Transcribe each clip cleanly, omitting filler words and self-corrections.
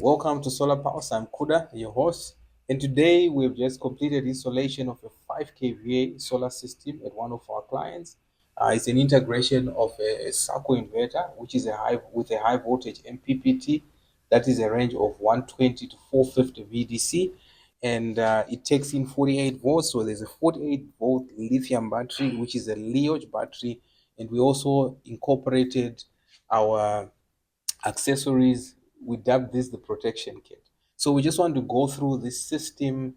Welcome to Solar Pulse. I'm Kuda, your host, and today we've just completed installation of a 5 kVA solar system at one of our clients. It's an integration of a Sako inverter, which is a high voltage MPPT. That is a range of 120 to 450 VDC, and it takes in 48 volts. So there's a 48-volt lithium battery, which is a Leoj battery, and we also incorporated our accessories. We dub this the protection kit. So we just want to go through this system,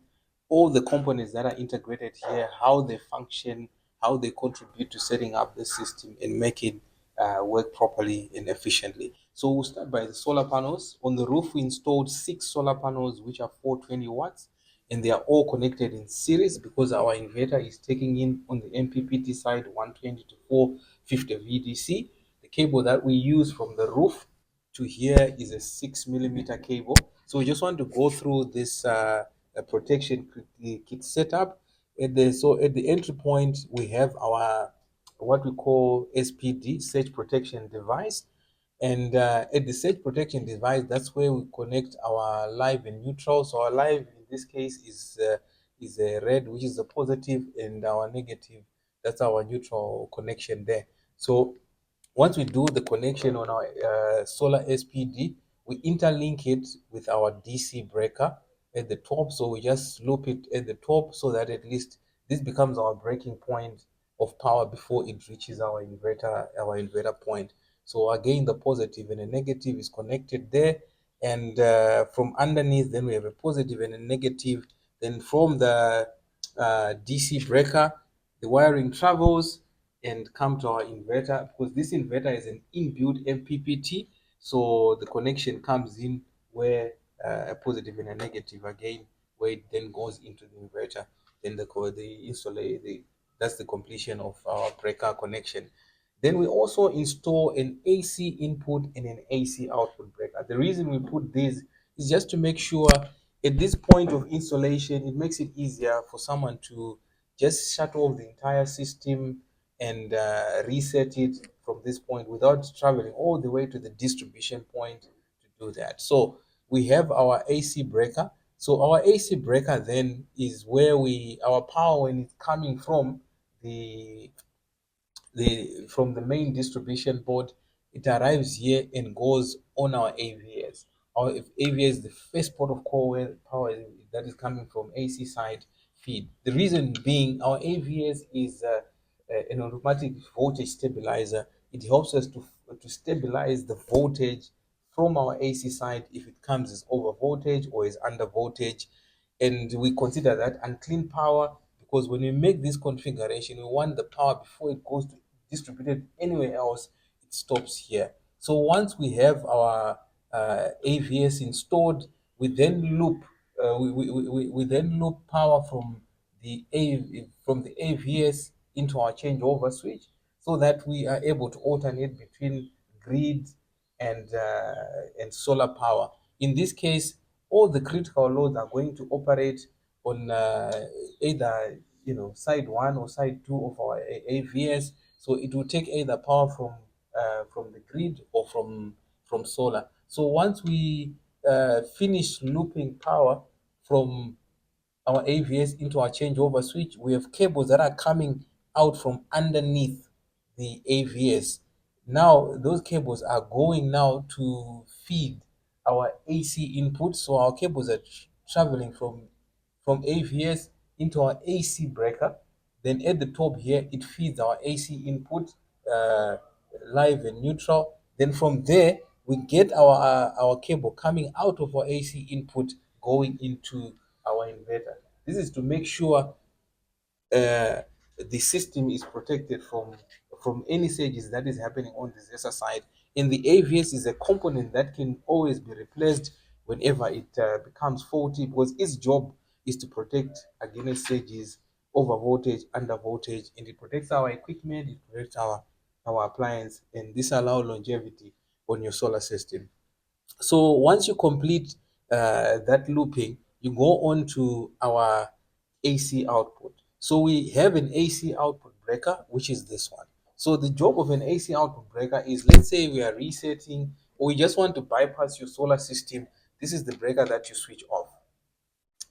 all the components that are integrated here, how they function, how they contribute to setting up the system and make it work properly and efficiently. So we'll start by the solar panels. On the roof, we installed 6 solar panels, which are 420 watts, and they are all connected in series because our inverter is taking in on the MPPT side 120 to 450 VDC. The cable that we use from the roof to here is a 6 millimeter cable. So we just want to go through this protection kit setup. At the entry point, we have our what we call SPD, surge protection device. And at the surge protection device, that's where we connect our live and neutral. So our live in this case is a red, which is the positive, and our negative, that's our neutral connection there. So once we do the connection on our solar SPD, we interlink it with our DC breaker at the top. So we just loop it at the top so that at least this becomes our breaking point of power before it reaches our inverter point. So again, the positive and the negative is connected there. And from underneath, then we have a positive and a negative. Then from the DC breaker, the wiring travels and come to our inverter, because this inverter is an inbuilt MPPT. So the connection comes in where a positive and a negative again, where it then goes into the inverter. Then the installer, that's the completion of our breaker connection. Then we also install an AC input and an AC output breaker. The reason we put this is just to make sure at this point of installation, it makes it easier for someone to just shut off the entire system and reset it from this point without traveling all the way to the distribution point to do that. So we have our AC breaker. So our AC breaker then is where our power, when it's coming from the the main distribution board, it arrives here and goes on our AVS. Our AVS is the first port of call where power that is coming from AC side feed. The reason being, our AVS is an automatic voltage stabilizer. It helps us to stabilize the voltage from our AC side if it comes as over voltage or is under voltage. And we consider that unclean power, because when we make this configuration, we want the power before it goes to distributed anywhere else, it stops here. So once we have our AVS installed, we then loop we then loop power from the AVS into our changeover switch, so that we are able to alternate between grid and solar power. In this case, all the critical loads are going to operate on either side one or side two of our AVS. So it will take either power from the grid or from solar. So once we finish looping power from our AVS into our changeover switch, we have cables that are coming out from underneath the AVS. Now those cables are going now to feed our AC input. So our cables are traveling from AVS into our AC breaker. Then at the top here, it feeds our AC input, uh, live and neutral. Then from there, we get our cable coming out of our AC input going into our inverter. This is to make sure the system is protected from any surges that is happening on the Zesa side. And the AVS is a component that can always be replaced whenever it becomes faulty, because its job is to protect against surges, over voltage, under voltage, and it protects our equipment, it protects our appliance, and this allows longevity on your solar system. So once you complete that looping, you go on to our AC output. So we have an AC output breaker, which is this one. So the job of an AC output breaker is, let's say we are resetting, or we just want to bypass your solar system This is the breaker that you switch off,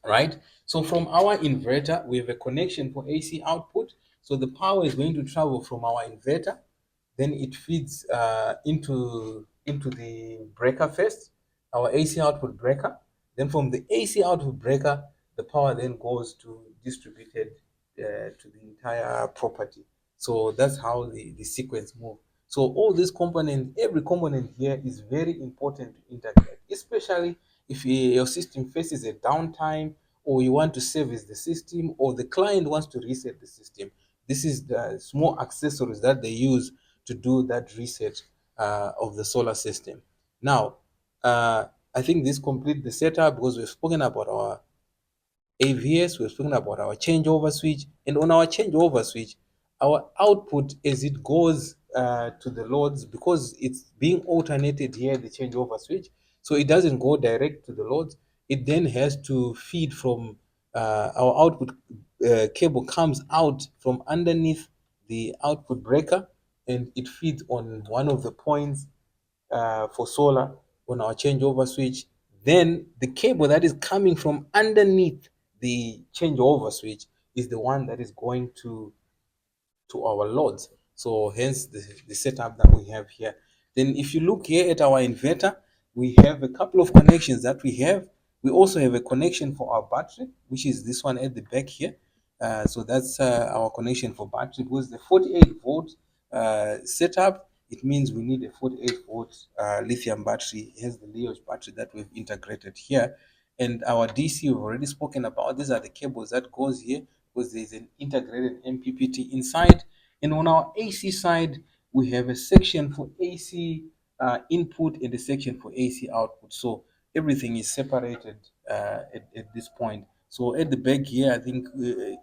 right? So from our inverter, we have a connection for AC output. So the power is going to travel from our inverter, then it feeds into the breaker first, our AC output breaker. Then from the AC output breaker, the power then goes to distributed to the entire property. So that's how the sequence moves. So all these components, every component here is very important to integrate, especially if your system faces a downtime, or you want to service the system, or the client wants to reset the system. This is the small accessories that they use to do that reset of the solar system. Now, I think this completes the setup because we've spoken about our AVS, we've spoken about our changeover switch, and on our changeover switch, our output as it goes to the loads, because it's being alternated here, the changeover switch, so it doesn't go direct to the loads. It then has to feed from our output cable comes out from underneath the output breaker, and it feeds on one of the points for solar on our changeover switch. Then the cable that is coming from underneath the changeover switch is the one that is going to our loads. So hence the setup that we have here. Then if you look here at our inverter, we have a couple of connections that we have. We also have a connection for our battery, which is this one at the back here. So that's our connection for battery. Because the 48 volt setup, it means we need a 48 volt lithium battery. Here's the Leos battery that we've integrated here. And our DC, we've already spoken about. These are the cables that goes here, because there's an integrated MPPT inside. And on our AC side, we have a section for AC input and a section for AC output. So everything is separated at this point. So at the back here, I think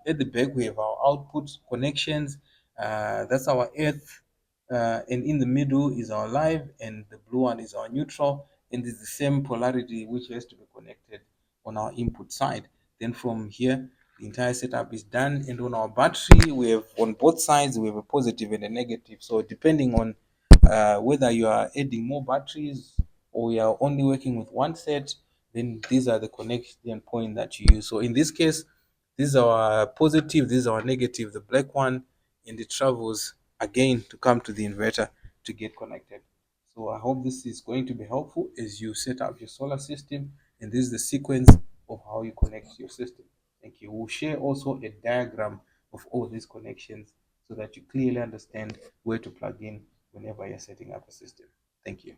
at the back we have our output connections. That's our earth, and in the middle is our live, and the blue one is our neutral, and it's the same polarity which has to be connected on our input side. Then from here, the entire setup is done, and on our battery, we have on both sides we have a positive and a negative. So depending on whether you are adding more batteries or you are only working with one set, then these are the connection point that you use. So in this case, this is our positive, this is our negative, the black one, and it travels again to come to the inverter to get connected. So I hope this is going to be helpful as you set up your solar system, and this is the sequence of how you connect your system. Thank you. We'll share also a diagram of all these connections so that you clearly understand where to plug in whenever you're setting up a system. Thank you.